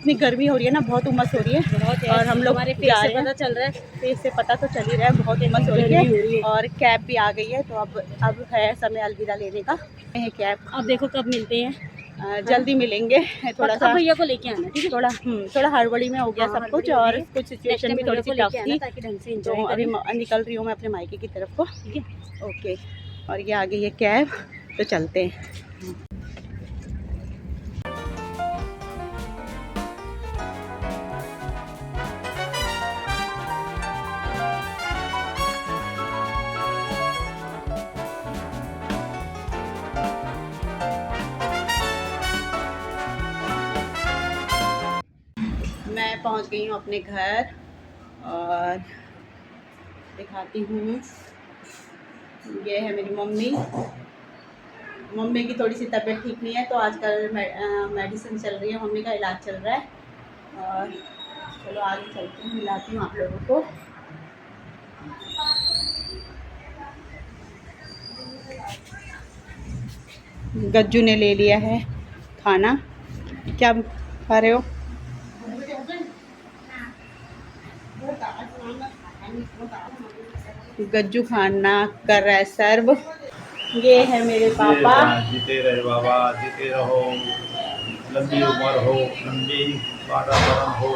इतनी गर्मी हो रही है ना, बहुत उमस हो रही है बहुत। और हम लोग हमारे फेस से पता चल रहा है, फेस से पता तो चल ही रहा है, बहुत उमस हो रही है। और कैब भी आ गई है, तो अब है समय अलविदा लेने का। कैब अब देखो कब मिलते हैं, जल्दी मिलेंगे। थोड़ा सा भैया को लेके आना, ठीक है। थोड़ा हड़बड़ी में हो गया सब कुछ, और कुछ सिचुएशन भी थोड़ी सी टफ थी, तो अभी निकल रही हूँ मैं अपने मायके की तरफ को, ठीक है। ओके, और ये आ गई है कैब, तो चलते हैं। मैं पहुंच गई हूँ अपने घर, और दिखाती हूँ, ये है मेरी मम्मी की थोड़ी सी तबीयत ठीक नहीं है, तो आजकल मेडिसिन चल रही है, मम्मी का इलाज चल रहा है। और चलो आगे चलती हूँ, मिलाती हूँ आप लोगों को। गज्जू ने ले लिया है खाना। क्या खा रहे हो? गज्जू खाना कर रहा है सर्व। ये है मेरे पापा। जीते रहे बाबा, जीते रहो, लंबी उम्र हो, लंबी वातावरण हो,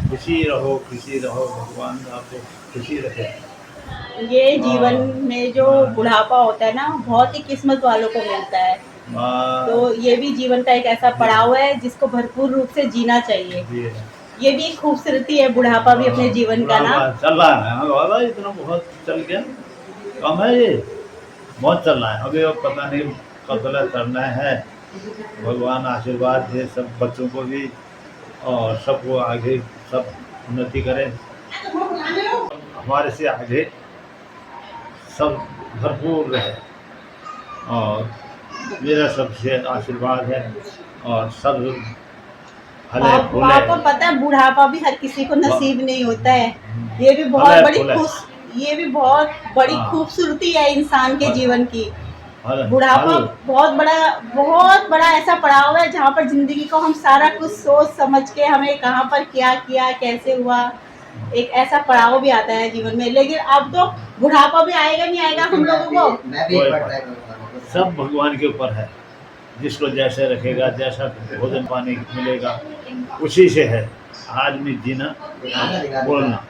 खुशी रहो, भगवान आपको खुशी रखे। ये जीवन में जो बुढ़ापा होता है ना, बहुत ही किस्मत वालों को मिलता है। तो ये भी जीवन का एक ऐसा पड़ाव है जिसको भरपूर रूप से जीना चाहिए। ये भी खूबसूरती है, बुढ़ापा भी अपने जीवन का ना। चल रहा है बाबा, इतना बहुत चल गया, कम है ये, बहुत चल रहा है। अभी अब पता नहीं कब तक करना है। भगवान आशीर्वाद दे सब बच्चों को भी, और सबको आगे सब उन्नति करें, हमारे से आगे सब भरपूर रहे, और मेरा सबसे आशीर्वाद है। और सब आपको पता है बुढ़ापा भी हर किसी को नसीब नहीं होता है। ये भी बहुत बड़ी खूबसूरती है इंसान के जीवन की। बुढ़ापा बहुत बड़ा ऐसा पड़ाव है जहाँ पर जिंदगी को हम सारा कुछ सोच समझ के, हमें कहाँ पर क्या किया, कैसे हुआ, एक ऐसा पड़ाव भी आता है जीवन में। लेकिन अब तो बुढ़ापा भी आएगा नहीं आएगा हम लोगों को, सब भगवान के ऊपर है। जिसको जैसे रखेगा, जैसा भोजन पानी मिलेगा, उसी से है आदमी जीना बोलना।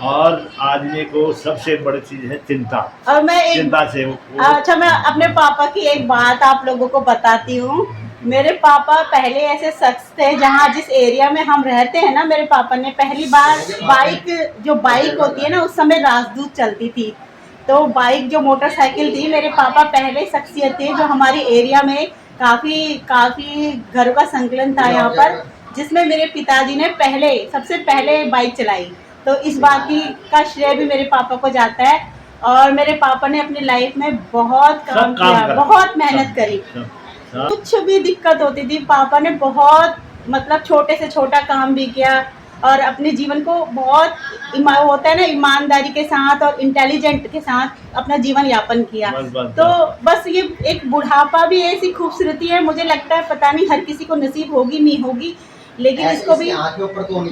और आदमी को सबसे बड़ी चीज है चिंता। और मैं चिंता से अच्छा, मैं अपने पापा की एक बात आप लोगों को बताती हूँ। मेरे पापा पहले ऐसे शख्स थे, जहाँ जिस एरिया में हम रहते हैं ना, मेरे पापा ने पहली बार बाइक होती है ना, उस समय राजदूत चलती थी, तो बाइक जो मोटरसाइकिल थी, मेरे पापा पहले शख्सियत थे जो हमारी एरिया में काफी घरों का संकलन था यहाँ पर, जिसमें मेरे पिताजी ने सबसे पहले बाइक चलाई। तो इस बात का श्रेय भी मेरे पापा को जाता है। और मेरे पापा ने अपनी लाइफ में बहुत काम किया, बहुत मेहनत करी। कुछ भी दिक्कत होती थी, पापा ने बहुत मतलब छोटे से छोटा काम भी किया, और अपने जीवन को बहुत होता है ना, ईमानदारी के साथ और इंटेलिजेंट के साथ अपना जीवन यापन किया। तो बस ये एक बुढ़ापा भी ऐसी खूबसूरती है, मुझे लगता है पता नहीं हर किसी को नसीब होगी नहीं होगी, लेकिन इसको भी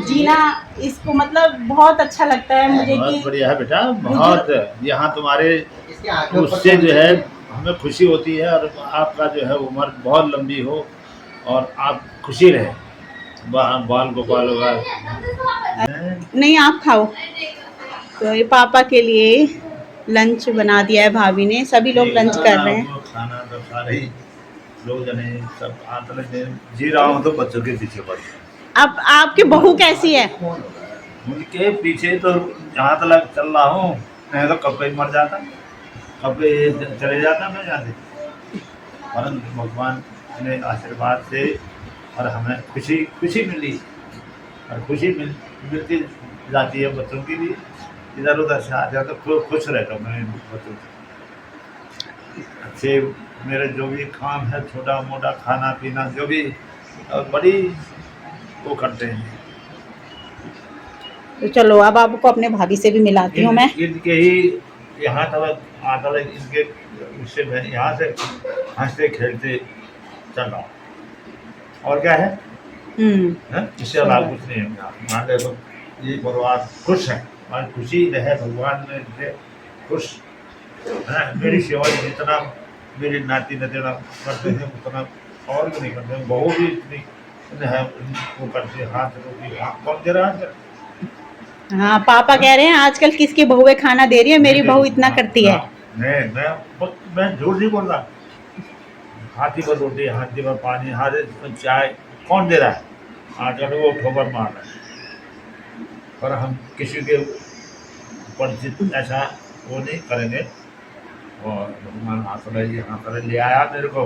जीना, इसको मतलब बहुत अच्छा लगता है मुझे। बहुत बढ़िया है बेटा, बहुत। यहाँ तुम्हारे उससे जो है हमें खुशी होती है, और आपका जो है उम्र बहुत लंबी हो, और आप खुशी रहे, बाल गोपाल होगा। नहीं, आप खाओ। तो ये पापा के लिए लंच बना दिया है भाभी ने, सभी लोग लंच कर रहे हैं। खाना तो सारे लोग जने सब आतले जी रहा हूँ, तो बच्चों के पीछे पड़। अब आपकी बहू कैसी है? उनके पीछे तो जहाँ तक चल रहा हूँ, नहीं तो कब पे मर जाता, कब पे चले जाता मैं यहाँ से। परंतु भगवान ने आशीर्वाद से और हमें खुशी मिली, और खुशी मिलती जाती है बच्चों की भी। इधर उधर से आ जाता तो खुश रहता हूँ मैं बच्चों से। अच्छे मेरे जो भी काम है, छोटा मोटा खाना पीना जो भी, और बड़ी वो करते हैं। तो चलो अब आपको अपने भाभी से भी मिलाती हूँ मैं। इनके ही यहाँ तक आता है, इनके उससे मैं यहाँ से हंसते खेलते चल रहा हूँ। और क्या है? है, इससे अलावा कुछ नहीं है। मान ले तो ये परिवार खुश है, मान खुशी रहे, भगवान ने इनसे खुश है। मेरी सेवा जितना मेरे नाती नतीना करते हैं उतना और भी नहीं करते हैं। बहू भी इतनी है, वो करते हैं, हाथ रोटी कौन दे रहा है? हाँ, पापा कह रहे हैं आजकल किसकी बहुएं खाना दे रही है, मेरी बहू इतना करती है। मैं झूठ नहीं बोल रहा। हाथी पर रोटी, हाथी पर पानी, हाथी पर चाय कौन दे रहा है? आजकल वो ठोकर मार रहा है। पर हम किसी के ऊपर ऐसा वो नहीं करेंगे। और भगवान हाथ ले आया मेरे को,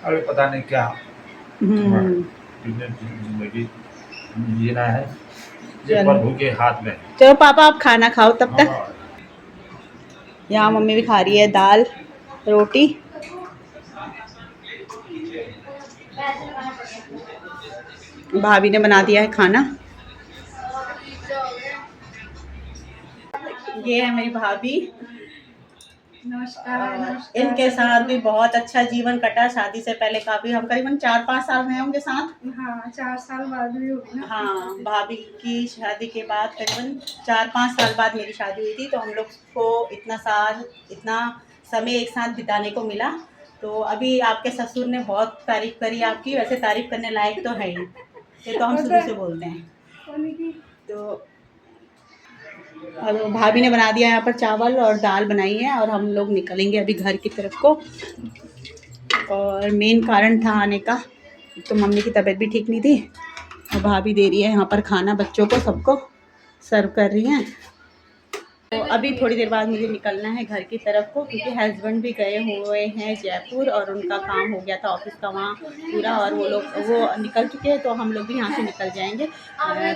अभी पता नहीं क्या जिंदगी जीना है, ये प्रभु के हाथ में। चलो पापा आप खाना खाओ तब तक। यहाँ मम्मी भी खा रही है दाल रोटी। भाभी ने बना दिया है खाना। ये है मेरी भाभी। नमस्कार। इनके साथ भी बहुत अच्छा जीवन कटा। शादी से पहले काफी, हम करीबन 4-5 साल में होंगे साथ। हाँ, 4 साल बाद भी होगी ना। हाँ, भाभी की शादी के बाद करीबन 4-5 साल बाद मेरी शादी हुई थी, तो हम लोग को इतना समय एक साथ बिताने को मिला। तो अभी आपके ससुर ने बहुत तारीफ करी आपकी। वैसे तारीफ करने लायक तो है ही, ये तो हम शुरू से बोलते हैं। तो और भाभी ने बना दिया यहाँ पर चावल और दाल बनाई है, और हम लोग निकलेंगे अभी घर की तरफ को। और मेन कारण था आने का, तो मम्मी की तबीयत भी ठीक नहीं थी, और भाभी दे रही है यहाँ पर खाना, बच्चों को सबको सर्व कर रही हैं। तो अभी थोड़ी देर बाद मुझे निकलना है घर की तरफ को, क्योंकि हस्बैंड भी गए हुए हैं जयपुर, और उनका काम हो गया था ऑफिस का वहाँ पूरा, और वो निकल चुके हैं, तो हम लोग भी यहाँ से निकल जाएंगे।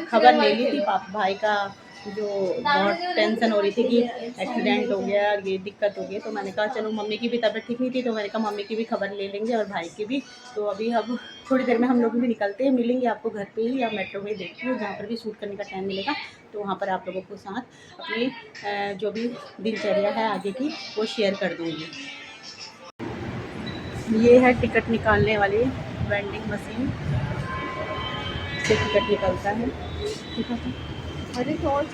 खबर ले ली थी पापा भाई का, जो बहुत टेंशन हो रही थी कि एक्सीडेंट हो गया, ये दिक्कत हो गई, तो मैंने कहा चलो, मम्मी की भी तबीयत ठीक नहीं थी, तो मैंने कहा मम्मी की भी खबर ले लेंगे और भाई की भी। तो अभी अब थोड़ी देर में हम लोग भी निकलते हैं। मिलेंगे आपको घर पे ही या मेट्रो में, देखती हूँ जहाँ पर भी शूट करने का टाइम मिलेगा, तो वहाँ पर आप लोगों को साथ अपनी जो भी दिनचर्या है आगे की वो शेयर कर दूँगी। ये है टिकट निकालने वाली वेंडिंग मशीन, से टिकट निकलता है। अरे कौन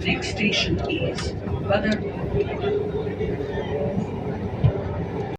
Next station is Badar.